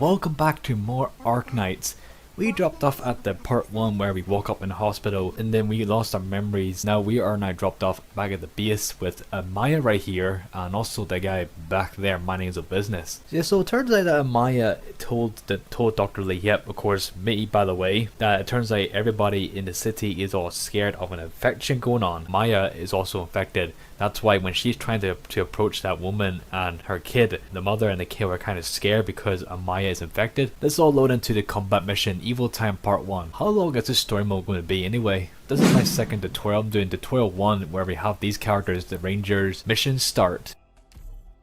welcome back to more Arknights. We dropped off at the part 1 where we woke up in the hospital and then we lost our memories. Now we are dropped off back at the base with Maya right here and also the guy back there minding his own business. Yeah, so it turns out that Maya told Dr. Lee, yep, of course, me by the way, that it turns out everybody in the city is all scared of an infection going on. Maya is also infected. That's why when she's trying to approach that woman and her kid, the mother and the kid were kind of scared because Maya is infected. This is all loaded into the combat mission Evil Time Part 1. How long is this story mode going to be anyway? This is my second tutorial. I'm doing tutorial 1 where we have these characters, the Rangers. Mission start.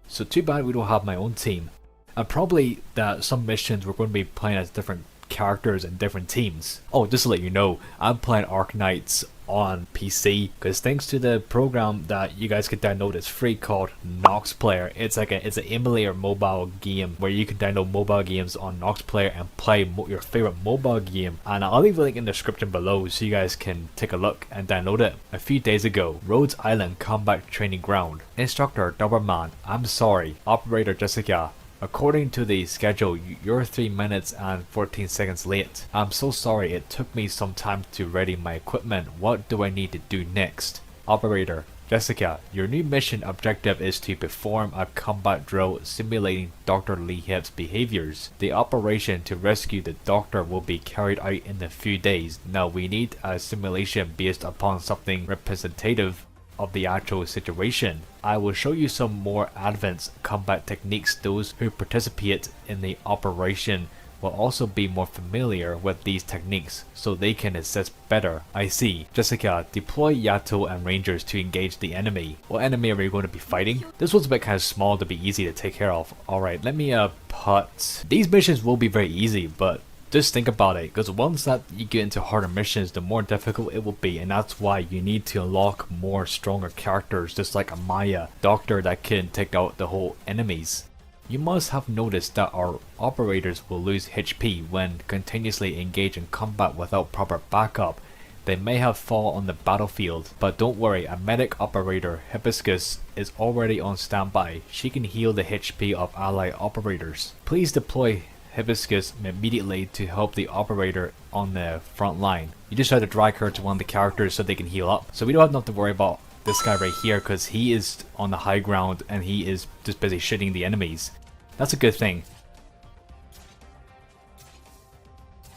So too bad we don't have my own team. And probably that some missions we're going to be playing as different characters and different teams. Oh, just to let you know, I'm playing Arknights on PC because thanks to the program that you guys can download, it's free, called Nox Player. It's an emulator mobile game where you can download mobile games on Nox Player and play your favorite mobile game, and I'll leave a link in the description below so you guys can take a look and download it. A few days ago, Rhodes Island Combat Training Ground. Instructor Doberman, I'm sorry. Operator Jessica, according to the schedule, you're 3 minutes and 14 seconds late. I'm so sorry, it took me some time to ready my equipment. What do I need to do next? Operator Jessica, your new mission objective is to perform a combat drill simulating Dr. Lee Hip's behaviors. The operation to rescue the doctor will be carried out in a few days. Now we need a simulation based upon something representative of the actual situation. I will show you some more advanced combat techniques. Those who participate in the operation will also be more familiar with these techniques so they can assess better. I see. Jessica, deploy Yato and Rangers to engage the enemy. What enemy are we going to be fighting? This one's a bit kind of small to be easy to take care of. Alright, let me put... These missions will be very easy, but just think about it, because once that you get into harder missions, the more difficult it will be, and that's why you need to unlock more stronger characters, just like a Maya Doctor that can take out the whole enemies. You must have noticed that our operators will lose HP when continuously engaged in combat without proper backup. They may have fall on the battlefield, but don't worry, a medic operator, Hibiscus, is already on standby. She can heal the HP of allied operators. Please deploy Hibiscus immediately to help the operator on the front line. You just have to drag her to one of the characters so they can heal up. So we don't have enough to worry about this guy right here because he is on the high ground and he is just busy shooting the enemies. That's a good thing.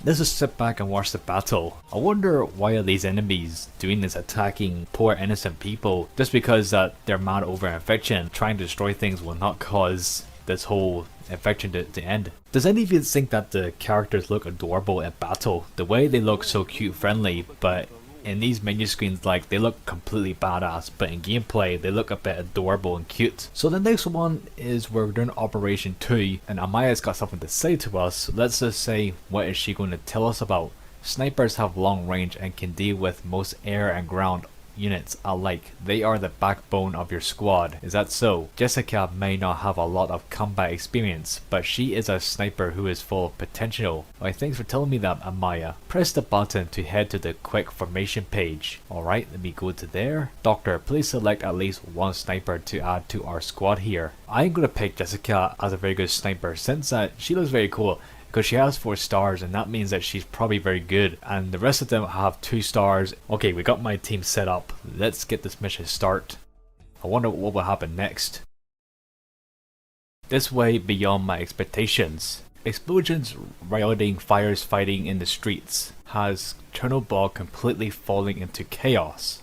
Let's just sit back and watch the battle. I wonder why are these enemies doing this, attacking poor innocent people just because that they're mad over infection. Trying to destroy things will not cause this whole infection to end. Does any of you think that the characters look adorable in battle? The way they look so cute friendly, but in these menu screens, like, they look completely badass, but in gameplay they look a bit adorable and cute. So the next one is we're doing Operation 2 and Amaya's got something to say to us. Let's just say, what is she going to tell us about? Snipers have long range and can deal with most air and ground units alike. They are the backbone of your squad. Is that so? Jessica may not have a lot of combat experience, but she is a sniper who is full of potential. Why, thanks for telling me that, Amaya. Press the button to head to the quick formation page. Alright, let me go to there. Doctor, please select at least one sniper to add to our squad here. I'm gonna pick Jessica as a very good sniper since she looks very cool. Because she has 4 stars, and that means that she's probably very good, and the rest of them have 2 stars. Okay, we got my team set up. Let's get this mission start. I wonder what will happen next. This way beyond my expectations. Explosions, rioting, fires, fighting in the streets has Chernobog completely falling into chaos.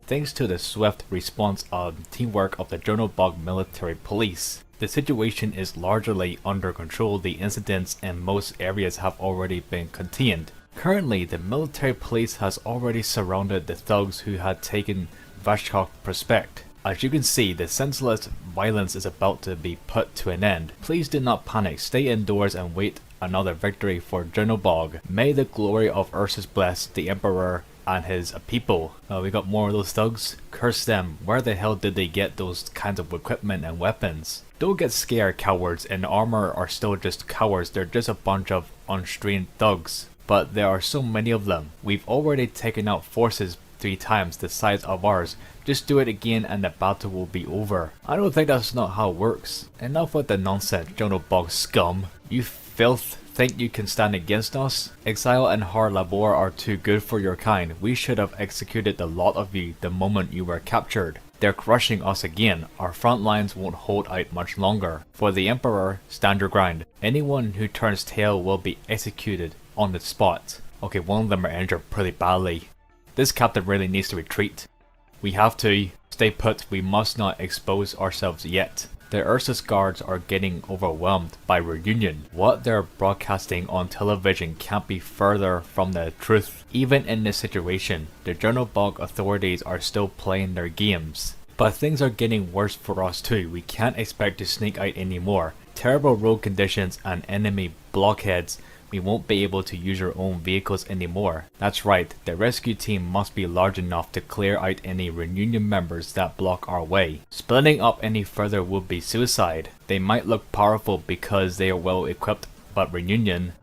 Thanks to the swift response and teamwork of the Chernobog military police, the situation is largely under control. The incidents in most areas have already been contained. Currently, the military police has already surrounded the thugs who had taken Vashkov Prospect. As you can see, the senseless violence is about to be put to an end. Please do not panic, stay indoors and wait another victory for Chernobog. May the glory of Ursus bless the Emperor and his people. We got more of those thugs. Curse them. Where the hell did they get those kinds of equipment and weapons? Don't get scared, cowards. In armor are still just cowards. They're just a bunch of untrained thugs. But there are so many of them. We've already taken out forces 3 times the size of ours. Just do it again and the battle will be over. I don't think that's not how it works. Enough with the nonsense, Jonobog scum. You filth think you can stand against us? Exile and hard labor are too good for your kind. We should have executed the lot of you the moment you were captured. They're crushing us again. Our front lines won't hold out much longer. For the Emperor, stand your ground. Anyone who turns tail will be executed on the spot. Okay, one of them are injured pretty badly. This captain really needs to retreat. We have to stay put. We must not expose ourselves yet. The Ursus guards are getting overwhelmed by reunion. What they're broadcasting on television can't be further from the truth. Even in this situation, the Jonobog authorities are still playing their games. But things are getting worse for us too. We can't expect to sneak out anymore. Terrible road conditions and enemy blockheads. We won't be able to use our own vehicles anymore. That's right, the rescue team must be large enough to clear out any reunion members that block our way. Splitting up any further would be suicide. They might look powerful because they are well equipped, but reunion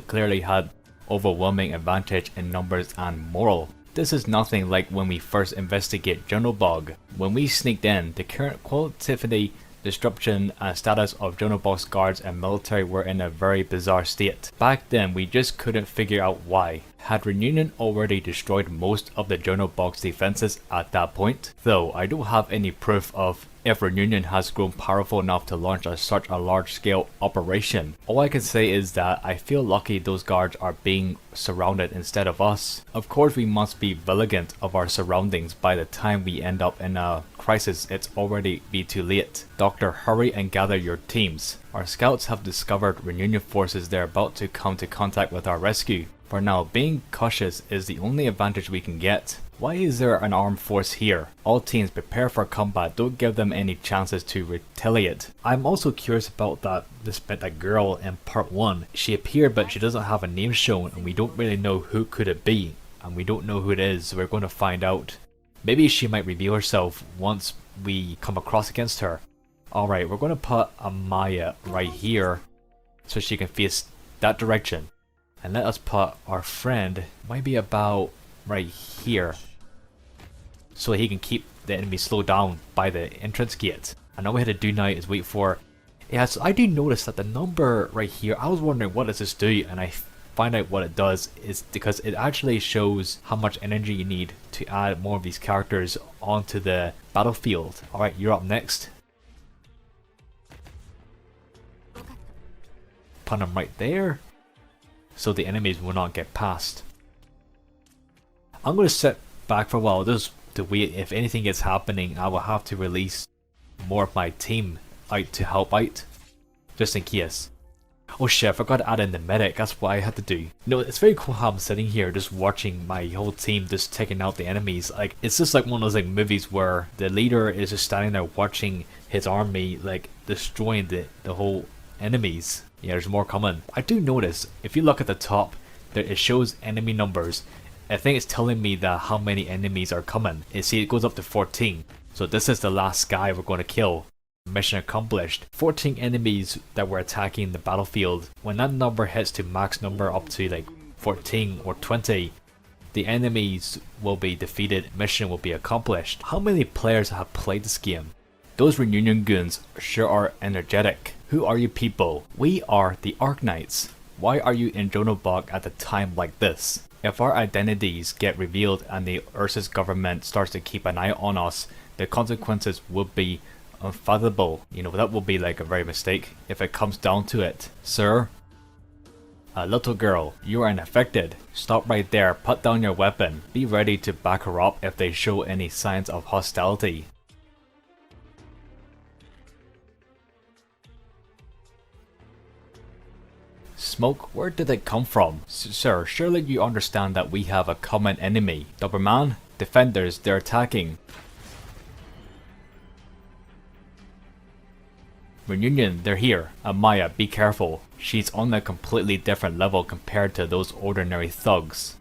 clearly had overwhelming advantage in numbers and morale. This is nothing like when we first investigate Jonobog. When we sneaked in, the current qualitative disruption and status of Jonobog's guards and military were in a very bizarre state. Back then, we just couldn't figure out why. Had Reunion already destroyed most of the Jonobog's defenses at that point? Though I don't have any proof of if Reunion has grown powerful enough to launch such a large-scale operation. All I can say is that I feel lucky those guards are being surrounded instead of us. Of course we must be vigilant of our surroundings. By the time we end up in a crisis, it's already be too late. Doctor, hurry and gather your teams. Our scouts have discovered Reunion forces. They're about to come to contact with our rescue. For now, being cautious is the only advantage we can get. Why is there an armed force here? All teams prepare for combat, don't give them any chances to retaliate. I'm also curious about that girl in part 1. She appeared but she doesn't have a name shown and we don't really know who could it be. And we don't know who it is, so we're going to find out. Maybe she might reveal herself once we come across against her. Alright, we're going to put Amaya right here so she can face that direction. And let us put our friend maybe about right here so he can keep the enemy slowed down by the entrance gate. And all we had to do now is wait for... Yeah, so I do notice that the number right here, I was wondering what does this do, and I find out what it does is because it actually shows how much energy you need to add more of these characters onto the battlefield. Alright, you're up next. Put him right there so the enemies will not get past. I'm going to sit back for a while just to wait. If anything is happening, I will have to release more of my team out to help out, just in case. Oh shit, I forgot to add in the medic, that's what I had to do. No, it's very cool how I'm sitting here just watching my whole team just taking out the enemies. Like, it's just like one of those like movies where the leader is just standing there watching his army like destroying the whole enemies. Yeah, there's more coming. I do notice, if you look at the top, there it shows enemy numbers. I think it's telling me that how many enemies are coming. You see, it goes up to 14. So this is the last guy we're going to kill. Mission accomplished. 14 enemies that were attacking the battlefield. When that number hits to max number up to like 14 or 20, the enemies will be defeated. Mission will be accomplished. How many players have played this game? Those Reunion goons sure are energetic. Who are you people? We are the Arknights. Why are you in Jonobog at a time like this? If our identities get revealed and the Ursus government starts to keep an eye on us, the consequences will be unfathomable. You know, that will be like a very mistake if it comes down to it. Sir? A little girl, you are unaffected. Stop right there, put down your weapon. Be ready to back her up if they show any signs of hostility. Smoke, where did it come from? Sir, surely you understand that we have a common enemy. Doberman? Defenders, they're attacking. Reunion, they're here. Amaya, be careful. She's on a completely different level compared to those ordinary thugs.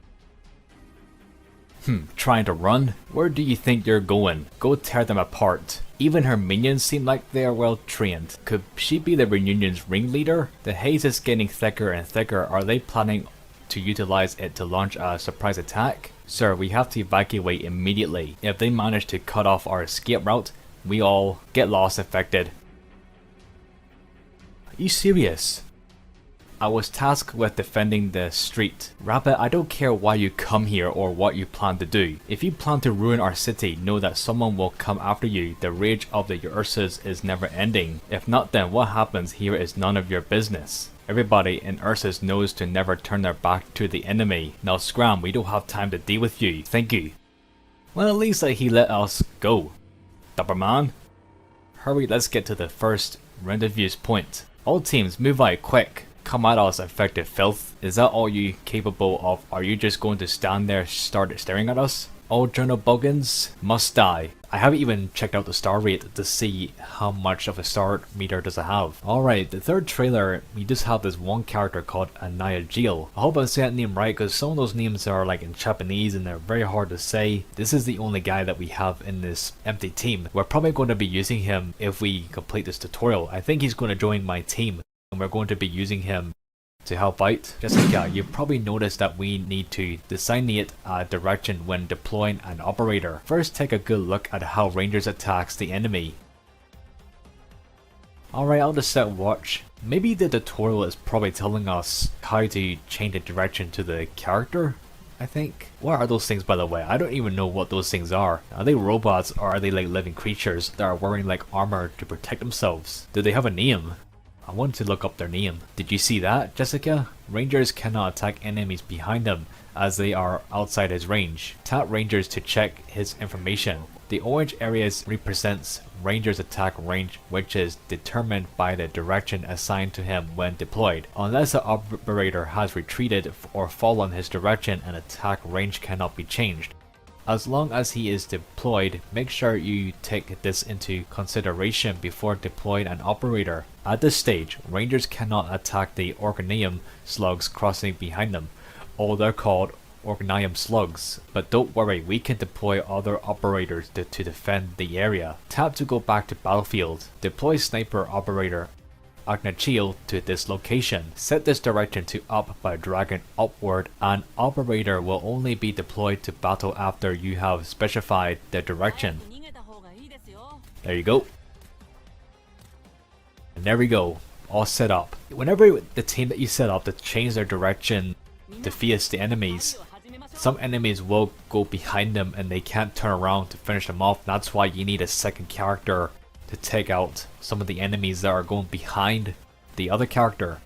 Trying to run? Where do you think you're going? Go tear them apart. Even her minions seem like they are well trained. Could she be the Reunion's ringleader? The haze is getting thicker and thicker. Are they planning to utilize it to launch a surprise attack? Sir, we have to evacuate immediately. If they manage to cut off our escape route, we all get lost affected. Are you serious? I was tasked with defending the street. Rabbit, I don't care why you come here or what you plan to do. If you plan to ruin our city, know that someone will come after you. The rage of the Ursus is never ending. If not, then what happens here is none of your business. Everybody in Ursus knows to never turn their back to the enemy. Now scram, we don't have time to deal with you. Thank you. Well, at least he let us go. Dapper man. Hurry, let's get to the first rendezvous point. All teams, move out quick. Come at us, infected filth. Is that all you capable of? Are you just going to stand there start staring at us? All journal buggins must die. I haven't even checked out the star rate to see how much of a star meter does it have. Alright, the third trailer, we just have this one character called Arknights. I hope I'm saying that name right because some of those names are like in Japanese and they're very hard to say. This is the only guy that we have in this empty team. We're probably going to be using him if we complete this tutorial. I think he's going to join my team and we're going to be using him to help out. Jessica, you probably noticed that we need to designate a direction when deploying an operator. First, take a good look at how Rangers attacks the enemy. Alright, I'll just set watch. Maybe the tutorial is probably telling us how to change the direction to the character, I think. What are those things, by the way? I don't even know what those things are. Are they robots or are they like living creatures that are wearing like armor to protect themselves? Do they have a name? I wanted to look up their name. Did you see that, Jessica? Rangers cannot attack enemies behind them as they are outside his range. Tap Rangers to check his information. The orange areas represents Ranger's attack range, which is determined by the direction assigned to him when deployed. Unless the operator has retreated or fallen his direction, an attack range cannot be changed. As long as he is deployed, make sure you take this into consideration before deploying an operator. At this stage, Rangers cannot attack the Arknights slugs crossing behind them. Oh, they're called Arknights slugs. But don't worry, we can deploy other operators to defend the area. Tap to go back to battlefield. Deploy sniper operator Arknights to this location. Set this direction to up by dragging upward. An operator will only be deployed to battle after you have specified the direction. There you go. And there we go. All set up. Whenever the team that you set up to change their direction to face the enemies, some enemies will go behind them and they can't turn around to finish them off. That's why you need a second character to take out some of the enemies that are going behind the other character.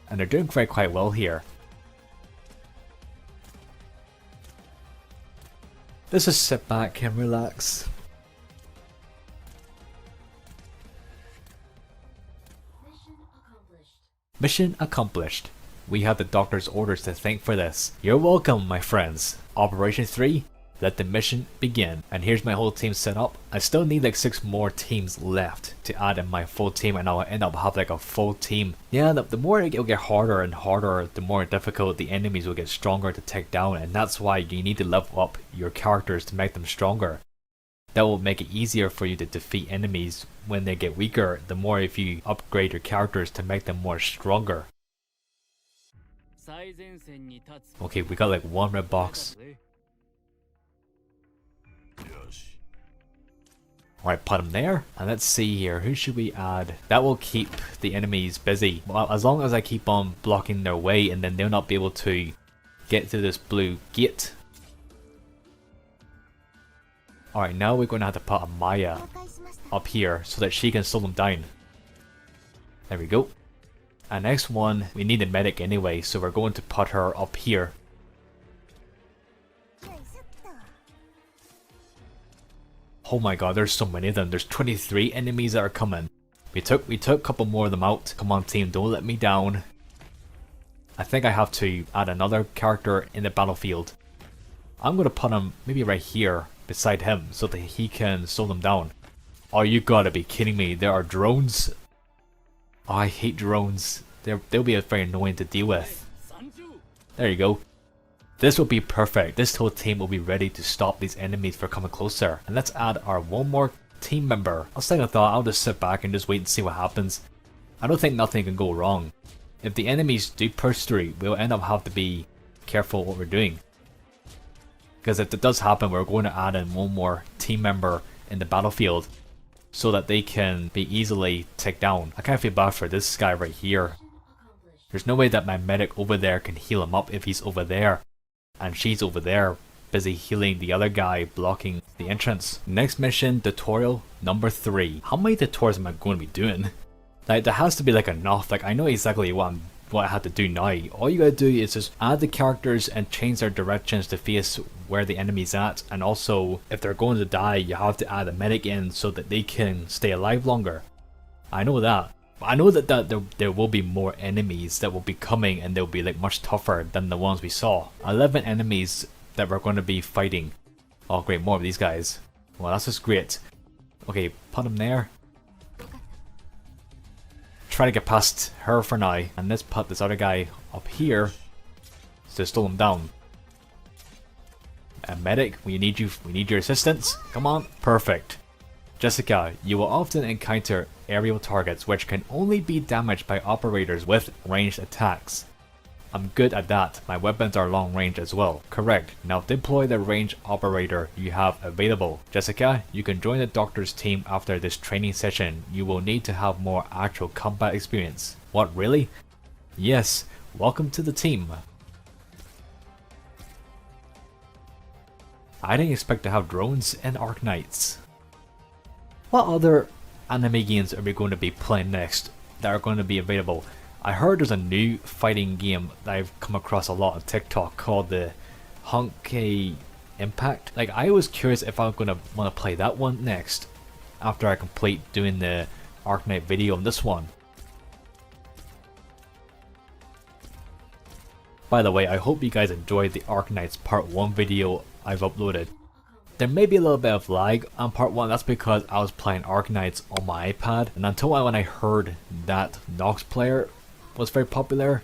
And they're doing quite well here. Let's just sit back and relax. Mission accomplished. We have the doctor's orders to thank for this. You're welcome, my friends. Operation 3. Let the mission begin. And here's my whole team set up. I still need like 6 more teams left to add in my full team and I'll end up having like a full team. Yeah, the more it will get harder and harder, the more difficult the enemies will get stronger to take down, and that's why you need to level up your characters to make them stronger. That will make it easier for you to defeat enemies when they get weaker, the more if you upgrade your characters to make them more stronger. Okay, we got like 1 red box. Alright, put him there. And let's see here, who should we add? That will keep the enemies busy. Well, as long as I keep on blocking their way, and then they'll not be able to get through this blue gate. Alright, now we're going to have to put a Maya up here so that she can slow them down. There we go. And next one, we need a medic anyway, so we're going to put her up here. Oh my god, there's so many of them. There's 23 enemies that are coming. We took a couple more of them out. Come on team, don't let me down. I think I have to add another character in the battlefield. I'm going to put him maybe right here beside him so that he can slow them down. Oh, you gotta be kidding me. There are drones? Oh, I hate drones. They'll be very annoying to deal with. There you go. This will be perfect. This whole team will be ready to stop these enemies from coming closer. And let's add our 1 more team member. I was thinking, I'll just sit back and just wait and see what happens. I don't think nothing can go wrong. If the enemies do push through, we'll end up having to be careful what we're doing. Because if it does happen, we're going to add in one more team member in the battlefield so that they can be easily taken down. I kind of feel bad for this guy right here. There's no way that my medic over there can heal him up if he's over there. And she's over there, busy healing the other guy blocking the entrance. Next mission, tutorial number 3. How many tutorials am I going to be doing? Like, there has to be like enough. Like, I know exactly what I have to do now. All you gotta do is just add the characters and change their directions to face where the enemy's at. And also, if they're going to die, you have to add a medic in so that they can stay alive longer. I know that. I know that there will be more enemies that will be coming, and they'll be like much tougher than the ones we saw. 11 enemies that we're going to be fighting. Oh great, more of these guys. Well, that's just great. Okay, put them there. Try to get past her for now, and let's put this other guy up here to slow him down. And medic, we need your assistance. Come on, perfect. Jessica, you will often encounter aerial targets which can only be damaged by operators with ranged attacks. I'm good at that, my weapons are long range as well. Correct, now deploy the range operator you have available. Jessica, you can join the doctor's team after this training session. You will need to have more actual combat experience. What, really? Yes, welcome to the team. I didn't expect to have drones in Arknights. What other anime games are we going to be playing next that are going to be available? I heard there's a new fighting game that I've come across a lot on TikTok called the Honkai Impact. Like, I was curious if I'm going to want to play that one next after I complete doing the Arknight video on this one. By the way, I hope you guys enjoyed the Arknights Part 1 video I've uploaded. There may be a little bit of lag on part 1, that's because I was playing Arknights on my iPad, and until when I heard that Nox Player was very popular,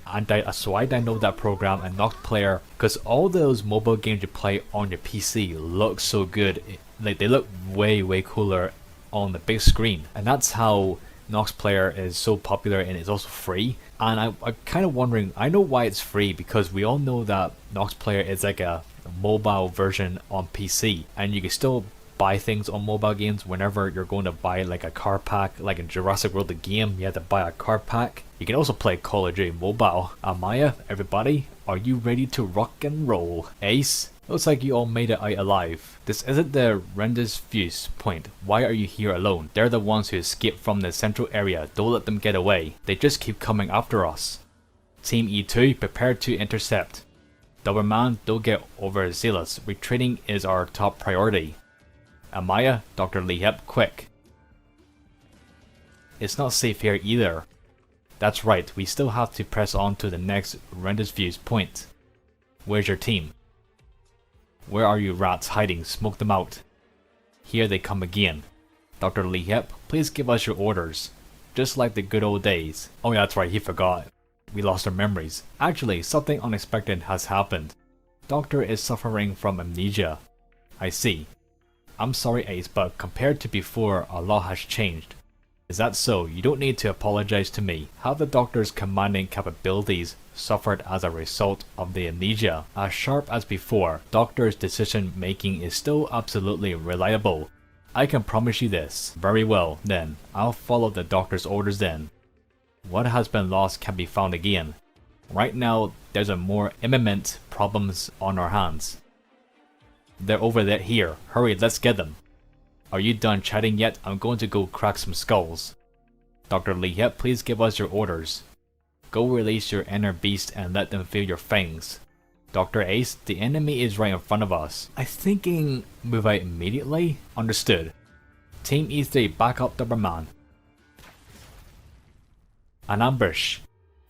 so I downloaded that program, and Nox Player, because all those mobile games you play on your PC look so good, like they look way cooler on the big screen, and that's how Nox Player is so popular, and it's also free. And I'm kind of wondering, I know why it's free, because we all know that Nox Player is like a mobile version on PC, and you can still buy things on mobile games whenever you're going to buy like a car pack. Like in Jurassic World the game, you had to buy a car pack. You can also play Call of Duty Mobile. Amaya, everybody, are you ready to rock and roll? Ace, looks like you all made it out alive. This isn't the rendezvous point. Why are you here alone? They're the ones who escaped from the central area. Don't let them get away. They just keep coming after us. Team E2, prepare to intercept. Doberman, don't get overzealous. Retreating is our top priority. Amaya, Dr. Lehep, quick. It's not safe here either. That's right, we still have to press on to the next rendezvous point. Where's your team? Where are you rats hiding? Smoke them out. Here they come again. Dr. Lehep, please give us your orders. Just like the good old days. Oh yeah, that's right, he forgot. We lost our memories. Actually, something unexpected has happened. Doctor is suffering from amnesia. I see. I'm sorry, Ace, but compared to before, a lot has changed. Is that so? You don't need to apologize to me. Have the Doctor's commanding capabilities suffered as a result of the amnesia? As sharp as before, Doctor's decision making is still absolutely reliable. I can promise you this. Very well, then. I'll follow the Doctor's orders then. What has been lost can be found again. Right now, there's a more imminent problems on our hands. They're over there here. Hurry, let's get them. Are you done chatting yet? I'm going to go crack some skulls. Dr. Lehep, please give us your orders. Go release your inner beast and let them feel your fangs. Dr. Ace, the enemy is right in front of us. I'm thinking move out immediately? Understood. Team E3, back up Doberman. An ambush.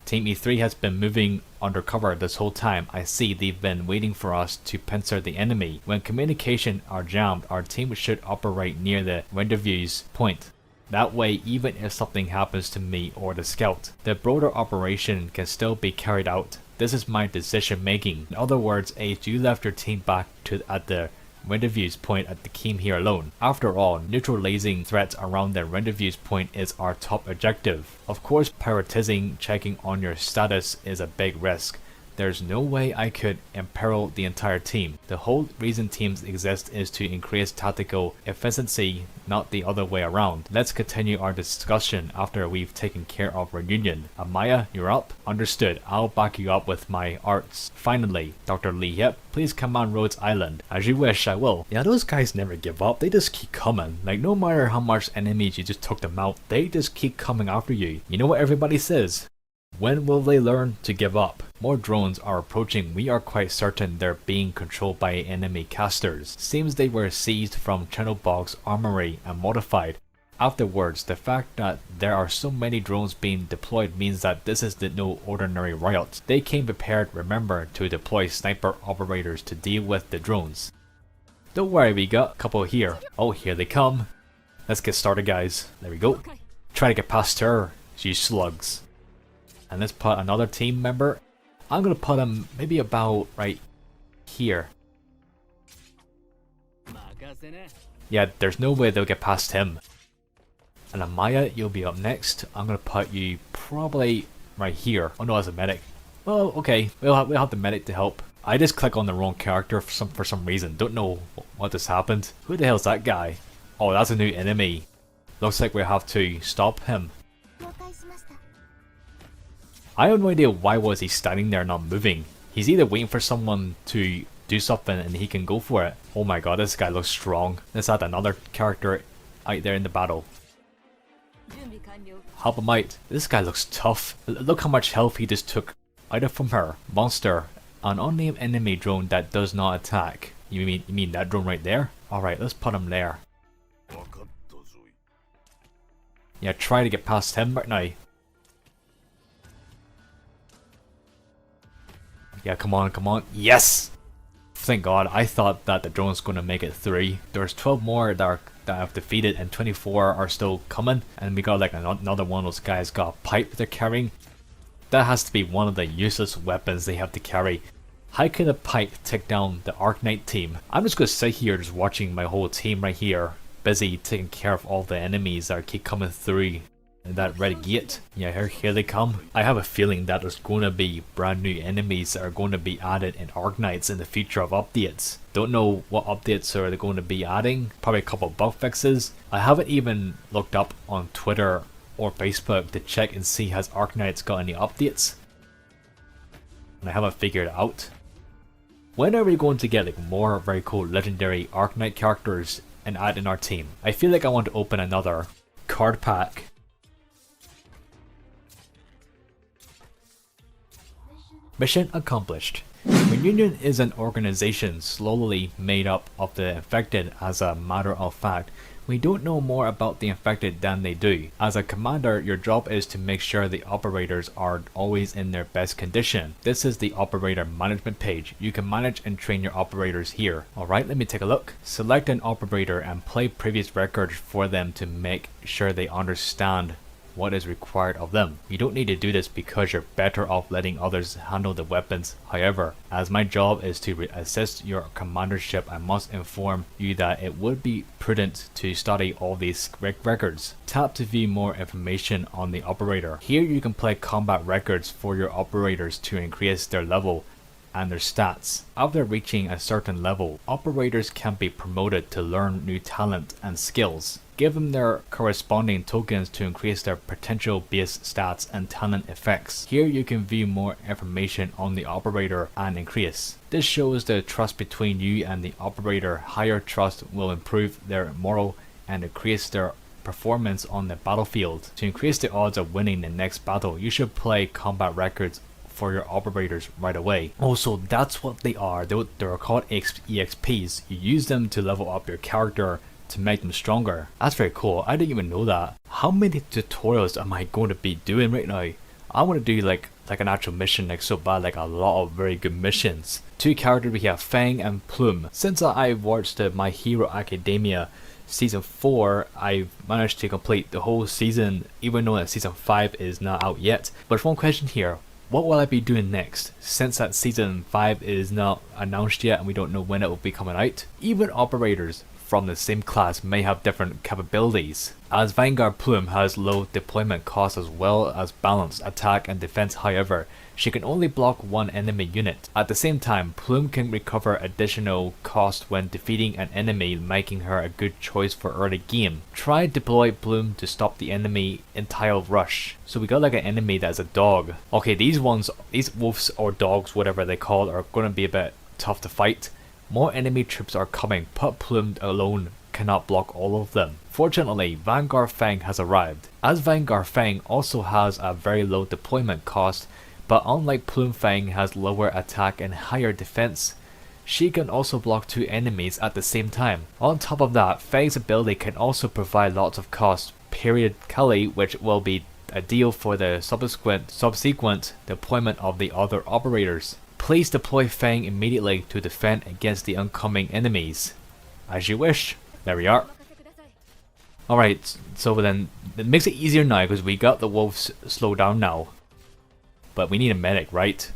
Team E3 has been moving undercover this whole time. I see they've been waiting for us to pincer the enemy. When communication are jammed, our team should operate near the rendezvous point. That way, even if something happens to me or the scout, the broader operation can still be carried out. This is my decision making. In other words, Ace, you left your team back at the rendezvous point at the Keem here alone. After all, neutralizing threats around the rendezvous point is our top objective. Of course, prioritizing checking on your status is a big risk, there's no way I could imperil the entire team. The whole reason teams exist is to increase tactical efficiency, not the other way around. Let's continue our discussion after we've taken care of Reunion. Amaya, you're up? Understood. I'll back you up with my arts. Finally, Dr. Lee, yep, please command Rhodes Island. As you wish, I will. Yeah, those guys never give up. They just keep coming. Like, no matter how much enemies you just took them out, they just keep coming after you. You know what everybody says? When will they learn to give up? More drones are approaching. We are quite certain they're being controlled by enemy casters. Seems they were seized from Chernobog's armory and modified. Afterwards, the fact that there are so many drones being deployed means that this is no ordinary riot. They came prepared, remember, to deploy sniper operators to deal with the drones. Don't worry, we got a couple here. Oh, here they come. Let's get started, guys. There we go. Try to get past her, you slugs. And let's put another team member. I'm gonna put him maybe about right here. Yeah, there's no way they'll get past him. And Amaya, you'll be up next. I'm gonna put you probably right here. Oh no, that's a medic. Well, okay, we'll have the medic to help. I just clicked on the wrong character for some reason. Don't know what just happened. Who the hell's that guy? Oh, that's a new enemy. Looks like we have to stop him. I have no idea why was he standing there not moving. He's either waiting for someone to do something and he can go for it. Oh my god, this guy looks strong. Let's add another character out there in the battle. Help him out. This guy looks tough. Look how much health he just took out of from her. Monster. An unnamed enemy drone that does not attack. You mean that drone right there? Alright, let's put him there. Yeah, try to get past him right now. Yeah, come on, come on. Yes! Thank God, I thought that the drone's going to make it 3. There's 12 more that I've defeated and 24 are still coming. And we got like another one of those guys got a pipe they're carrying. That has to be one of the useless weapons they have to carry. How can a pipe take down the Arknight team? I'm just going to sit here just watching my whole team right here. Busy taking care of all the enemies that keep coming through that red gate. Yeah, here they come. I have a feeling that there's going to be brand new enemies that are going to be added in Arknights in the future of updates. Don't know what updates are they going to be adding. Probably a couple bug fixes. I haven't even looked up on Twitter or Facebook to check and see has Arknights got any updates. And I haven't figured it out. When are we going to get like more very cool legendary Arknight characters and add in our team? I feel like I want to open another card pack. Mission accomplished. Reunion is an organization slowly made up of the infected. As a matter of fact, we don't know more about the infected than they do. As a commander, your job is to make sure the operators are always in their best condition. This is the operator management page. You can manage and train your operators here. Alright, let me take a look. Select an operator and play previous records for them to make sure they understand what is required of them. You don't need to do this because you're better off letting others handle the weapons. However, as my job is to assist your commandership, I must inform you that it would be prudent to study all these records. Tap to view more information on the operator. Here you can play combat records for your operators to increase their level and their stats. After reaching a certain level, operators can be promoted to learn new talent and skills. Give them their corresponding tokens to increase their potential base stats and talent effects. Here you can view more information on the operator and increase. This shows the trust between you and the operator. Higher trust will improve their morale and increase their performance on the battlefield. To increase the odds of winning the next battle, you should play combat records for your operators right away. Also, that's what they are. They're called EXPs. You use them to level up your character to make them stronger. That's very cool. I didn't even know that. How many tutorials am I going to be doing right now? I want to do like an actual mission, like so bad, like a lot of very good missions. 2 characters, we have Fang and Plume. Since I've watched My Hero Academia Season 4, I've managed to complete the whole season, even though that Season 5 is not out yet. But there's one question here. What will I be doing next, since that Season 5 is not announced yet and we don't know when it will be coming out? Even operators, from the same class may have different capabilities. As Vanguard Plume has low deployment cost as well as balanced attack and defense, however, she can only block one enemy unit. At the same time, Plume can recover additional cost when defeating an enemy, making her a good choice for early game. Try deploy Plume to stop the enemy Untitled rush. So we got like an enemy that's a dog. Okay, these wolves or dogs, whatever they call, are going to be a bit tough to fight. More enemy troops are coming, but Plume alone cannot block all of them. Fortunately, Lanzar Fang has arrived. As Lanzar Fang also has a very low deployment cost, but unlike Plume, Fang has lower attack and higher defense. She can also block two enemies at the same time. On top of that, Fang's ability can also provide lots of cost periodically, which will be ideal for the subsequent deployment of the other operators. Please deploy Fang immediately to defend against the oncoming enemies. As you wish. There we are. Alright, so then it makes it easier now because we got the wolves slowed down now. But we need a medic, right?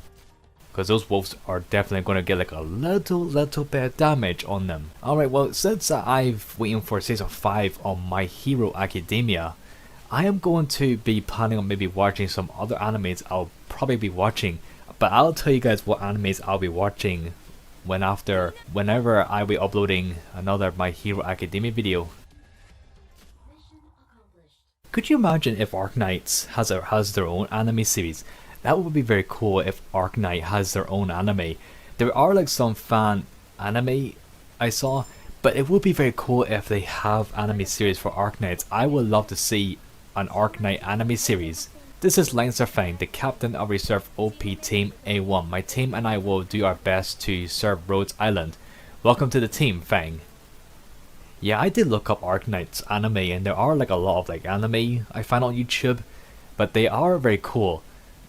Because those wolves are definitely going to get like a little bit of damage on them. Alright, well, since I've waiting for season 5 on My Hero Academia, I am going to be planning on maybe watching some other animes I'll probably be watching. But I'll tell you guys what animes I'll be watching whenever I'll be uploading another My Hero Academia video. Could you imagine if Arknights has their own anime series? That would be very cool if Arknight has their own anime. There are like some fan anime I saw, but it would be very cool if they have anime series for Arknights. I would love to see an Arknight anime series. This is Lanzar Fang, the captain of Reserve OP Team A1. My team and I will do our best to serve Rhodes Island. Welcome to the team, Fang. Yeah, I did look up Arknights anime, and there are like a lot of like anime I found on YouTube, but they are very cool.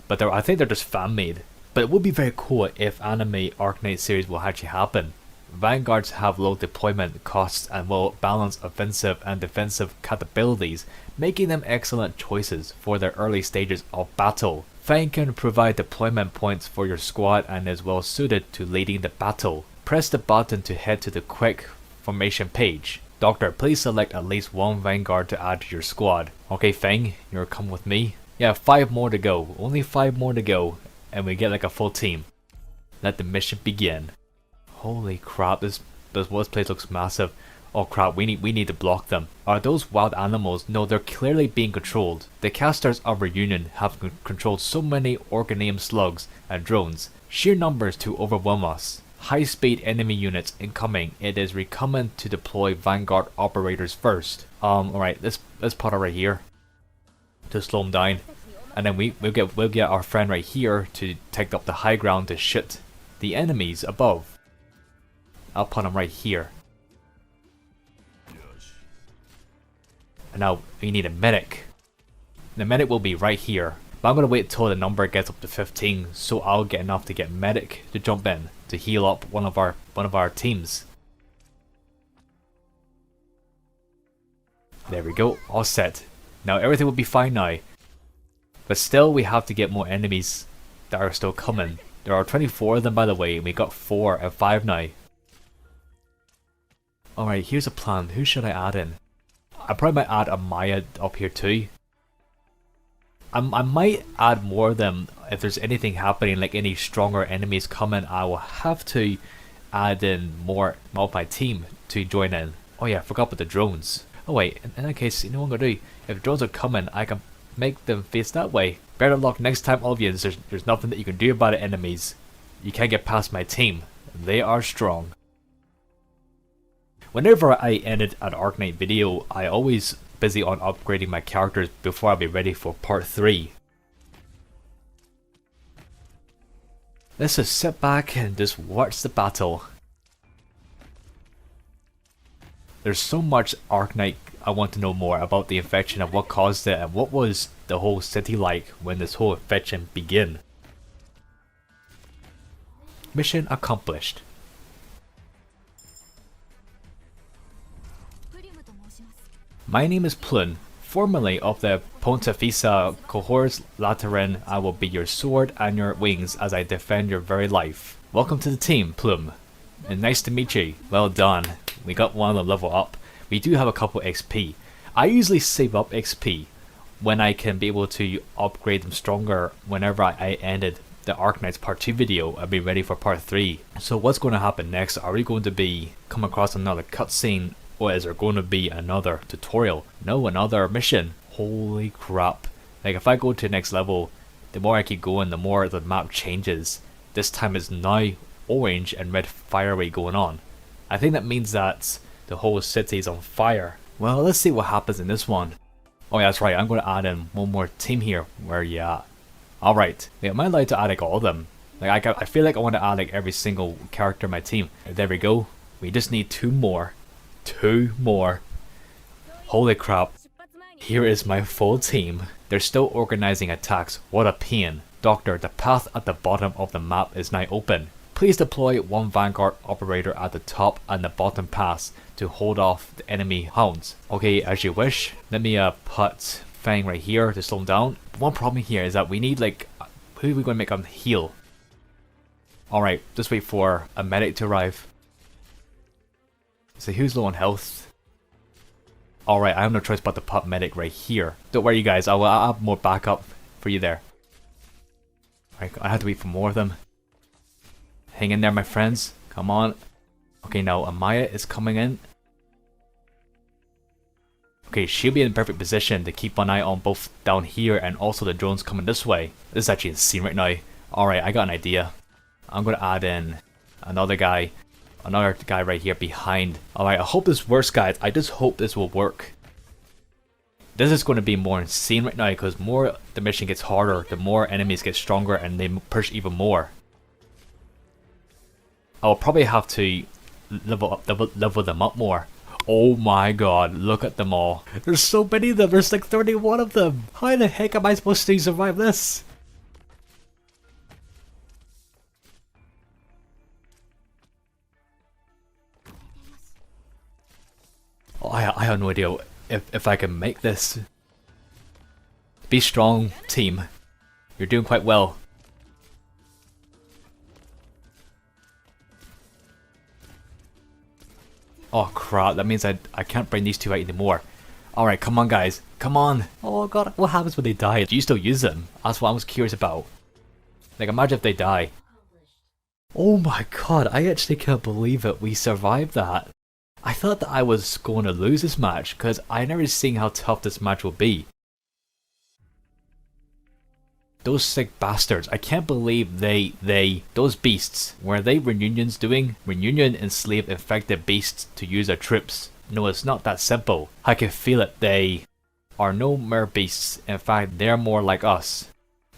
But I think they're just fan made. But it would be very cool if anime Arknight series will actually happen. Vanguards have low deployment costs and will balance offensive and defensive capabilities, making them excellent choices for their early stages of battle. Fang can provide deployment points for your squad and is well suited to leading the battle. Press the button to head to the quick formation page. Doctor, please select at least one Vanguard to add to your squad. Okay, Fang, you're coming with me. Yeah, 5 more to go. Only 5 more to go, and we get like a full team. Let the mission begin. Holy crap, this place looks massive. Oh crap, we need to block them. Are those wild animals? No, they're clearly being controlled. The casters of Reunion have controlled so many Organium slugs and drones. Sheer numbers to overwhelm us. High speed enemy units incoming. It is recommended to deploy Vanguard operators first. Alright, let's put it right here to slow them down. And then we'll get our friend right here to take up the high ground to shoot the enemies above. I'll put him right here. And now we need a medic. The medic will be right here. But I'm going to wait till the number gets up to 15, so I'll get enough to get medic to jump in to heal up one of our teams. There we go, all set. Now everything will be fine now. But still we have to get more enemies that are still coming. There are 24 of them, by the way, and we got 4 and 5 now. Alright, here's a plan. Who should I add in? I probably might add a Maya up here too. I might add more of them if there's anything happening, like any stronger enemies coming. I will have to add in more of my team to join in. Oh yeah, I forgot about the drones. Oh wait, in that case, you know what I'm gonna do? If drones are coming, I can make them face that way. Better luck next time, audience. There's nothing that you can do about it, enemies. You can't get past my team. They are strong. Whenever I edit an Arknight video, I always busy on upgrading my characters before I'll be ready for part 3. Let's just sit back and just watch the battle. There's so much Arknight I want to know more about the infection and what caused it and what was the whole city like when this whole infection began. Mission accomplished. My name is Plun, formerly of the Pontifecia Cohors Lateran. I will be your sword and your wings as I defend your very life. Welcome to the team, Plum, and nice to meet you. Well done. We got one of them level up. We do have a couple XP. I usually save up XP when I can be able to upgrade them stronger whenever I ended the Arknights part 2 video. I'll be ready for part 3. So what's going to happen next? Are we going to be come across another cutscene, or is there going to be another tutorial? No, another mission. Holy crap. Like if I go to the next level, the more I keep going, the more the map changes. This time it's now orange and red fireworks going on. I think that means that the whole city is on fire. Well, let's see what happens in this one. Oh yeah, that's right, I'm going to add in one more team here. Where are you at? Alright, am I allowed to add like all of them? Like I feel like I want to add like every single character in my team. There we go. We just need 2 more. 2 more. Holy crap. Here is my full team. They're still organizing attacks. What a pain. Doctor, the path at the bottom of the map is now open. Please deploy 1 Vanguard operator at the top and the bottom pass to hold off the enemy hounds. Okay, as you wish. Let me put Fang right here to slow him down. One problem here is that we need like, who are we going to make him heal? Alright, just wait for a medic to arrive. So who's low on health? Alright, I have no choice but to put medic right here. Don't worry you guys, I'll have more backup for you there. Alright, I have to wait for more of them. Hang in there my friends, come on. Okay, now Amaya is coming in. Okay, she'll be in perfect position to keep an eye on both down here and also the drones coming this way. This is actually insane right now. Alright, I got an idea. I'm going to add in another guy right here behind. Alright, I hope this works guys. I just hope this will work. This is going to be more insane right now because more the mission gets harder, the more enemies get stronger and they push even more. I'll probably have to level them up more. Oh my god, look at them all. There's so many of them, there's like 31 of them. How the heck am I supposed to survive this? Oh, I have no idea if I can make this. Be strong, team. You're doing quite well. Oh crap, that means I can't bring these 2 out anymore. Alright, come on guys, come on. Oh god, what happens when they die? Do you still use them? That's what I was curious about. Like imagine if they die. Oh my god, I actually can't believe it, we survived that. I thought that I was going to lose this match because I never seen how tough this match will be. Those sick bastards, I can't believe those beasts, were they Reunions doing? Reunion enslaved infected beasts to use their troops. No, it's not that simple. I can feel it, they are no mere beasts, in fact they're more like us.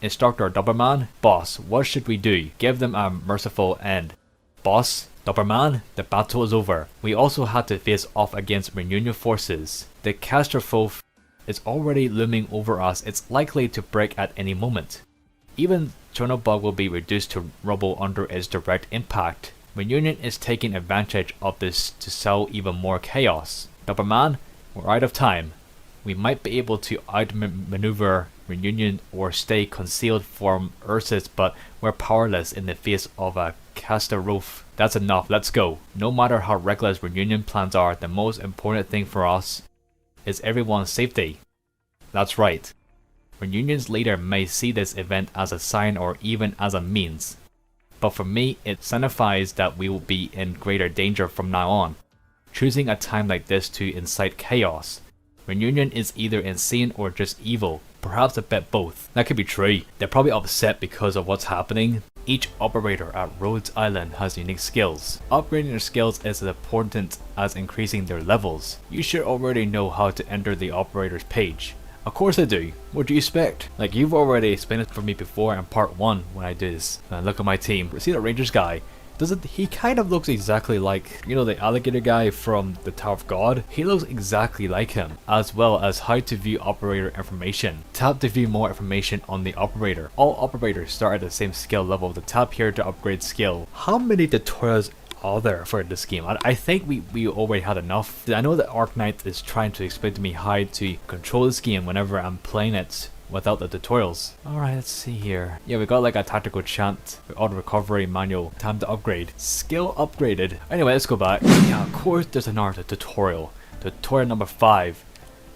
Instructor Doberman, boss, what should we do? Give them a merciful end. Boss, Doberman, the battle is over. We also had to face off against Reunion forces. The catastrophe is already looming over us. It's likely to break at any moment. Even Chernobog will be reduced to rubble under its direct impact. Reunion is taking advantage of this to sow even more chaos. Doberman, we're out of time. We might be able to outmaneuver Reunion or stay concealed from Ursus, but we're powerless in the face of a catastrophe. That's enough, let's go. No matter how reckless Reunion plans are, the most important thing for us is everyone's safety. That's right. Reunion's leader may see this event as a sign or even as a means. But for me, it signifies that we will be in greater danger from now on. Choosing a time like this to incite chaos. Reunion is either insane or just evil. Perhaps a bit both. That could be true. They're probably upset because of what's happening. Each operator at Rhodes Island has unique skills. Upgrading their skills is as important as increasing their levels. You should already know how to enter the operator's page. Of course I do. What do you expect? Like you've already explained it for me before in part 1 when I did this. Look at my team. See that Rangers guy? He kind of looks exactly like, you know, the alligator guy from the Tower of God? He looks exactly like him, as well as how to view operator information. Tap to view more information on the operator. All operators start at the same skill level. To tap here to upgrade skill. How many tutorials are there for this game? I think we already had enough. I know that Arknights is trying to explain to me how to control this game whenever I'm playing it without the tutorials. Alright, let's see here. Yeah, we got like a tactical chant, auto recovery manual, time to upgrade, skill upgraded. Anyway, let's go back. Yeah, of course there's another tutorial. Tutorial number 5.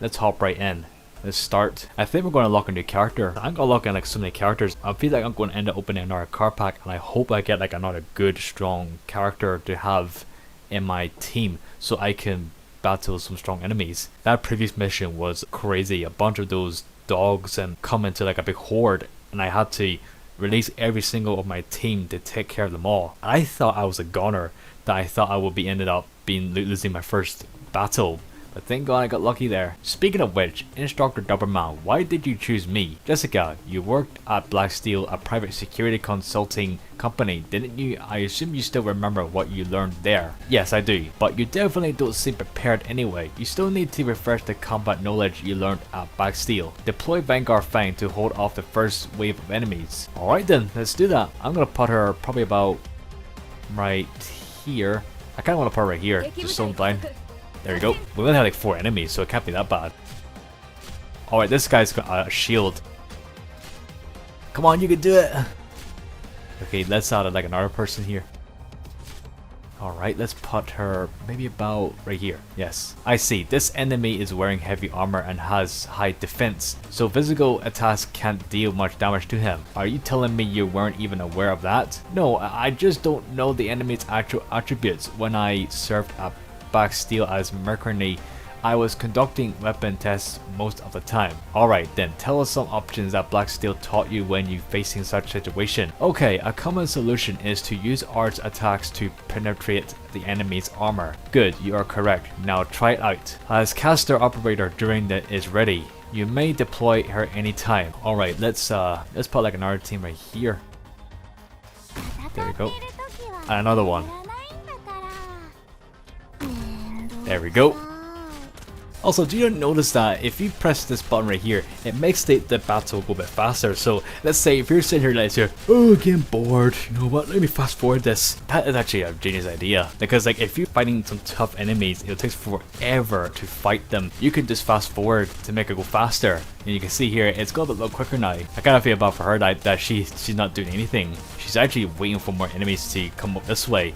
Let's hop right in. Let's start. I think we're going to unlock a new character. I'm going to unlock like so many characters. I feel like I'm going to end up opening another card pack, and I hope I get like another good strong character to have in my team so I can battle some strong enemies. That previous mission was crazy. A bunch of those dogs and come into like a big horde, and I had to release every single of my team to take care of them all. I thought I was a goner, that I thought I would be ended up being losing my first battle. But thank God I got lucky there. Speaking of which, Instructor Doberman, why did you choose me? Jessica, you worked at Black Steel, a private security consulting company, didn't you? I assume you still remember what you learned there. Yes, I do. But you definitely don't seem prepared anyway. You still need to refresh the combat knowledge you learned at Black Steel. Deploy Lanzar Fang to hold off the first wave of enemies. Alright then, let's do that. I'm gonna put her probably about right here. I kinda wanna put her right here, just so I'm blind. There you go. We only have like 4 enemies, so it can't be that bad. Alright, this guy's got a shield. Come on, you can do it! Okay, let's add like another person here. Alright, let's put her maybe about right here. Yes, I see. This enemy is wearing heavy armor and has high defense, so physical attacks can't deal much damage to him. Are you telling me you weren't even aware of that? No, I just don't know the enemy's actual attributes. When I served at Black Steel as mercenary, I was conducting weapon tests most of the time. Alright then, tell us some options that Black Steel taught you when you facing such situation. Okay, a common solution is to use arts attacks to penetrate the enemy's armor. Good, you are correct. Now try it out. As caster operator during the is ready, you may deploy her anytime. Alright, let's put like another team right here. There we go. And another one. There we go. Also, do you notice that if you press this button right here, it makes the battle go a bit faster. So let's say if you're sitting here like this, oh, getting bored, you know what, let me fast forward this. That is actually a genius idea, because like if you're fighting some tough enemies, it takes forever to fight them. You can just fast forward to make it go faster. And you can see here, it's got a little quicker now. I kind of feel bad for her that she's not doing anything. She's actually waiting for more enemies to come up this way.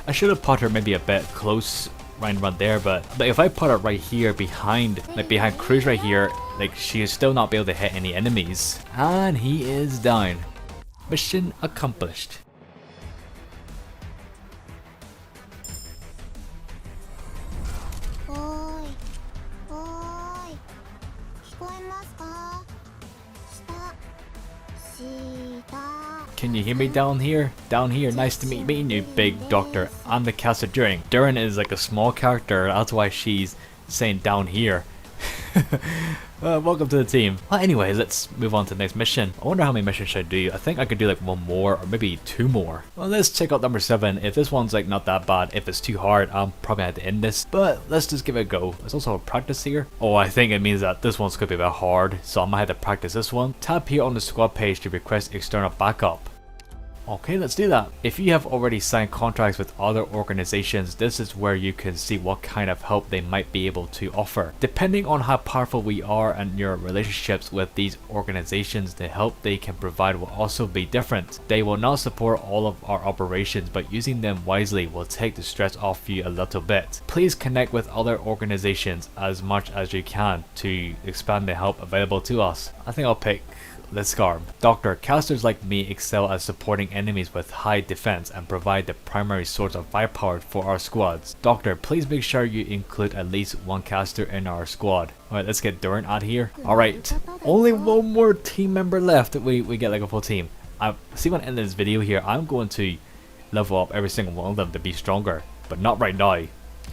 I should have put her maybe a bit close around there, but if I put her right here behind Cruz right here, like she is still not be able to hit any enemies. And he is down. Mission accomplished. Can you hear me down here? Down here, nice to meet you, big doctor. I'm the caster Durin. Durin is like a small character, that's why she's saying down here. Welcome to the team. Well, anyway, let's move on to the next mission. I wonder how many missions should I do. I think I could do like 1 more or maybe 2 more. Well, let's check out number 7. If this one's like not that bad, if it's too hard, I'll probably have to end this. But let's just give it a go. There's also a practice here. Oh, I think it means that this one's gonna be a bit hard, so I might have to practice this one. Tap here on the squad page to request external backup. Okay, let's do that. If you have already signed contracts with other organizations, this is where you can see what kind of help they might be able to offer. Depending on how powerful we are and your relationships with these organizations, the help they can provide will also be different. They will not support all of our operations, but using them wisely will take the stress off you a little bit. Please connect with other organizations as much as you can to expand the help available to us. I think I'll pick Lanzar. Doctor, casters like me excel at supporting enemies with high defense and provide the primary source of firepower for our squads. Doctor, please make sure you include at least 1 caster in our squad. Alright, let's get Durin out here. Alright, only 1 more team member left. We get like a full team. I see when I end this video here, I'm going to level up every single one of them to be stronger, but not right now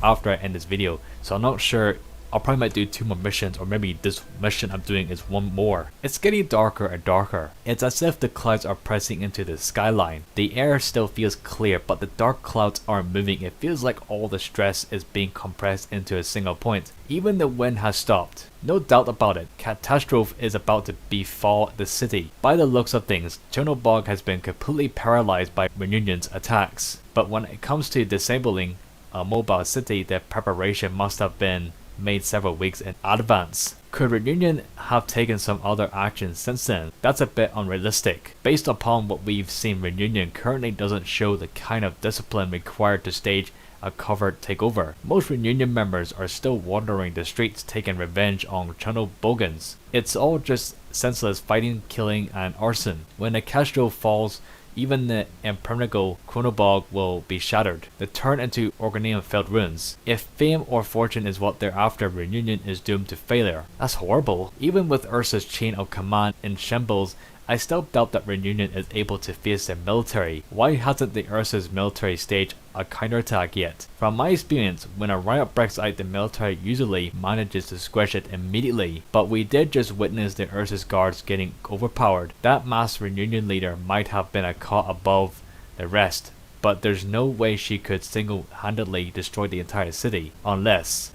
after I end this video. So I'm not sure. I'll probably might do 2 more missions, or maybe this mission I'm doing is 1 more. It's getting darker and darker. It's as if the clouds are pressing into the skyline. The air still feels clear, but the dark clouds aren't moving. It feels like all the stress is being compressed into a single point. Even the wind has stopped. No doubt about it, catastrophe is about to befall the city. By the looks of things, Chernobog has been completely paralyzed by Reunion's attacks. But when it comes to disabling a mobile city, the preparation must have been made several weeks in advance. Could Reunion have taken some other action since then? That's a bit unrealistic. Based upon what we've seen, Reunion currently doesn't show the kind of discipline required to stage a covert takeover. Most Reunion members are still wandering the streets taking revenge on Channel Bogans. It's all just senseless fighting, killing, and arson. When the Castro falls, even the impregnable Chronobog will be shattered. They turn into Organium-filled ruins. If fame or fortune is what they're after, Reunion is doomed to failure. That's horrible. Even with Ursa's chain of command in shambles, I still doubt that Reunion is able to face their military. Why hasn't the Ursa's military staged a counterattack yet? From my experience, when a riot breaks out, the military usually manages to squash it immediately. But we did just witness the Ursa's guards getting overpowered. That masked Reunion leader might have been a cut above the rest, but there's no way she could single-handedly destroy the entire city. Unless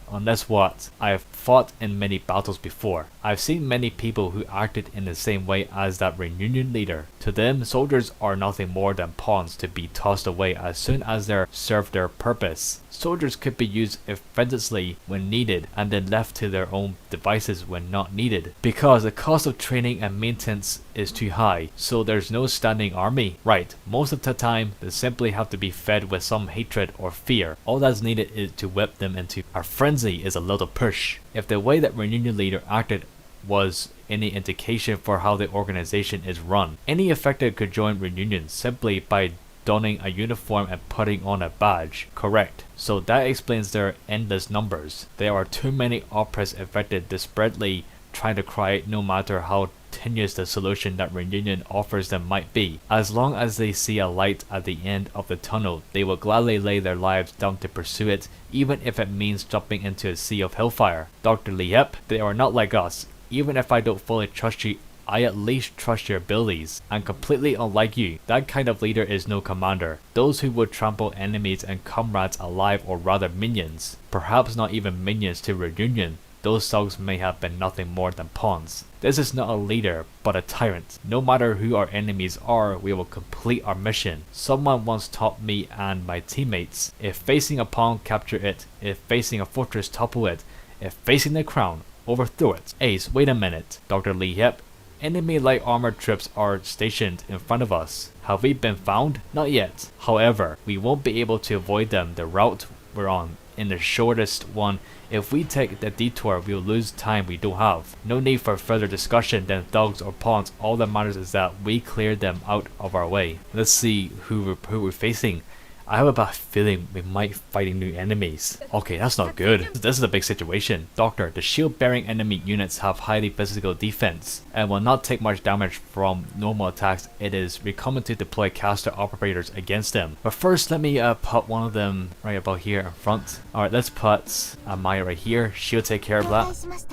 what? I have fought in many battles before. I've seen many people who acted in the same way as that Reunion leader. To them, soldiers are nothing more than pawns to be tossed away as soon as they serve their purpose. Soldiers could be used effectively when needed and then left to their own devices when not needed, because the cost of training and maintenance is too high, so there's no standing army. Right, most of the time they simply have to be fed with some hatred or fear. All that's needed is to whip them into a frenzy is a little push. If the way that Reunion leader acted was any indication for how the organization is run, any affected could join Reunion simply by donning a uniform and putting on a badge. Correct. So that explains their endless numbers. There are too many oppressed affected desperately trying to cry out, no matter how tenuous the solution that Reunion offers them might be. As long as they see a light at the end of the tunnel, they will gladly lay their lives down to pursue it, even if it means jumping into a sea of hellfire. Dr. Lee, yep, they are not like us. Even if I don't fully trust you, I at least trust your abilities. And completely unlike you, that kind of leader is no commander. Those who would trample enemies and comrades alive, or rather minions. Perhaps not even minions to Reunion. Those thugs may have been nothing more than pawns. This is not a leader, but a tyrant. No matter who our enemies are, we will complete our mission. Someone once taught me and my teammates, if facing a pawn, capture it. If facing a fortress, topple it. If facing the crown, overthrow it. Ace, wait a minute. Dr. Lee, yep. Enemy light armored troops are stationed in front of us. Have we been found? Not yet. However, we won't be able to avoid them. The route we're on in the shortest one. If we take the detour, we'll lose time we don't have. No need for further discussion than thugs or pawns. All that matters is that we clear them out of our way. Let's see who we're facing. I have a bad feeling we might be fighting new enemies. Okay, that's not good. This is a big situation. Doctor, the shield-bearing enemy units have highly physical defense and will not take much damage from normal attacks. It is recommended to deploy caster operators against them. But first, let me put one of them right about here in front. Alright, let's put Maya right here. She'll take care of that.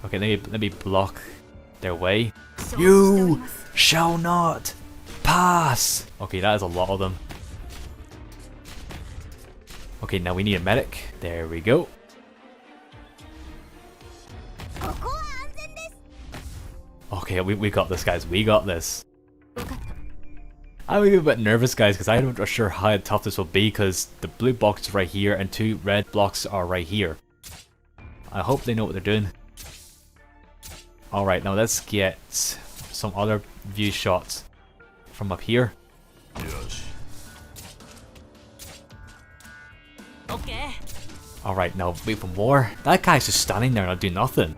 Okay, let me block their way. You shall not pass! Okay, that is a lot of them. Okay, now we need a medic. There we go. Okay, we got this, guys. We got this. I'm a bit nervous, guys, because I'm not sure how tough this will be, because the blue box is right here and two red blocks are right here. I hope they know what they're doing. Alright, now let's get some other view shots from up here. Okay. Alright, now wait for more. That guy's just standing there not doing nothing.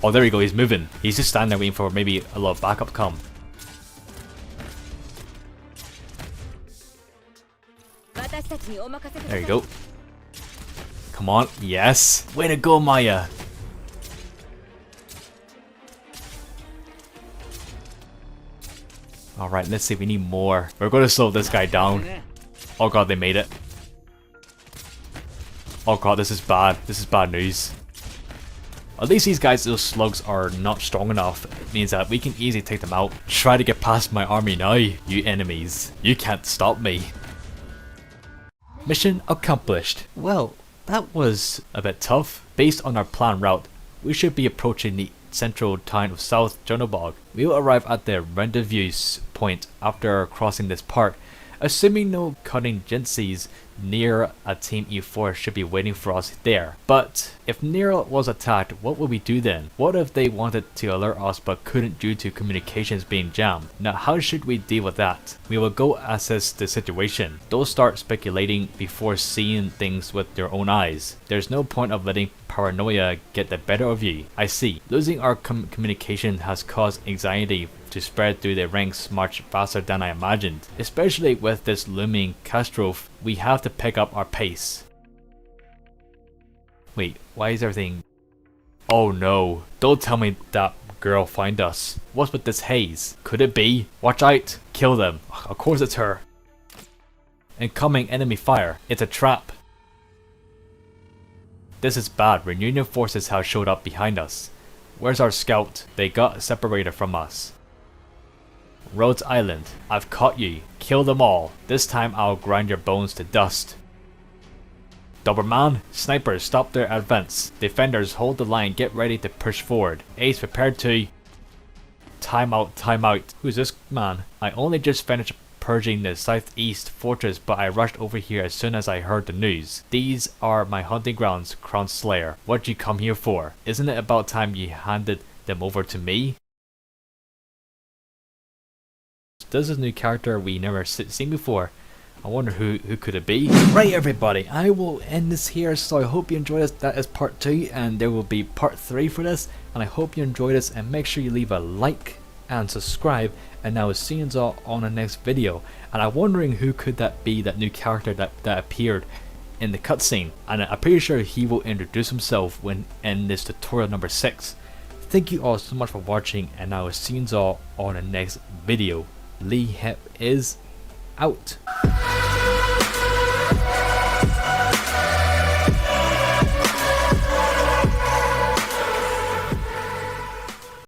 Oh, there we go, he's moving. He's just standing there waiting for maybe a lot of backup come. There you go. Come on, yes. Way to go, Maya. Alright, let's see, we need more. We're going to slow this guy down. Oh god, they made it. Oh god, this is bad. This is bad news. At least these guys, those slugs, are not strong enough. It means that we can easily take them out. Try to get past my army now, you enemies. You can't stop me. Mission accomplished. Well, that was a bit tough. Based on our planned route, we should be approaching the central town of South Jonobog. We will arrive at the rendezvous point after crossing this part, assuming no contingencies near a Team E4 should be waiting for us there. But if Nero was attacked, what would we do then? What if they wanted to alert us but couldn't due to communications being jammed? Now how should we deal with that? We will go assess the situation. Don't start speculating before seeing things with your own eyes. There's no point of letting paranoia get the better of you. I see. Losing our communication has caused anxiety to spread through the ranks much faster than I imagined. Especially with this looming catastrophe, we have to pick up our pace. Wait, why is everything... Oh no, don't tell me that girl find us. What's with this haze? Could it be? Watch out! Kill them. Of course it's her. Incoming enemy fire. It's a trap. This is bad. Reunion forces have showed up behind us. Where's our scout? They got separated from us. Rhodes Island, I've caught you. Kill them all. This time I'll grind your bones to dust. Doberman, snipers stop their advance. Defenders hold the line, get ready to push forward. Ace prepared to... Time out, time out. Who's this man? I only just finished purging the southeast fortress, but I rushed over here as soon as I heard the news. These are my hunting grounds, Crown Slayer. What'd you come here for? Isn't it about time you handed them over to me? This is a new character we never seen before. I wonder who could it be? Right everybody, I will end this here, so I hope you enjoyed this. That is part 2 and there will be part 3 for this, and I hope you enjoyed this, and make sure you leave a like and subscribe, and I will see you all on the next video. And I'm wondering who could that be, that new character that appeared in the cutscene, and I'm pretty sure he will introduce himself when in this tutorial number 6. Thank you all so much for watching, and I will see you all on the next video. Lee Hep is out.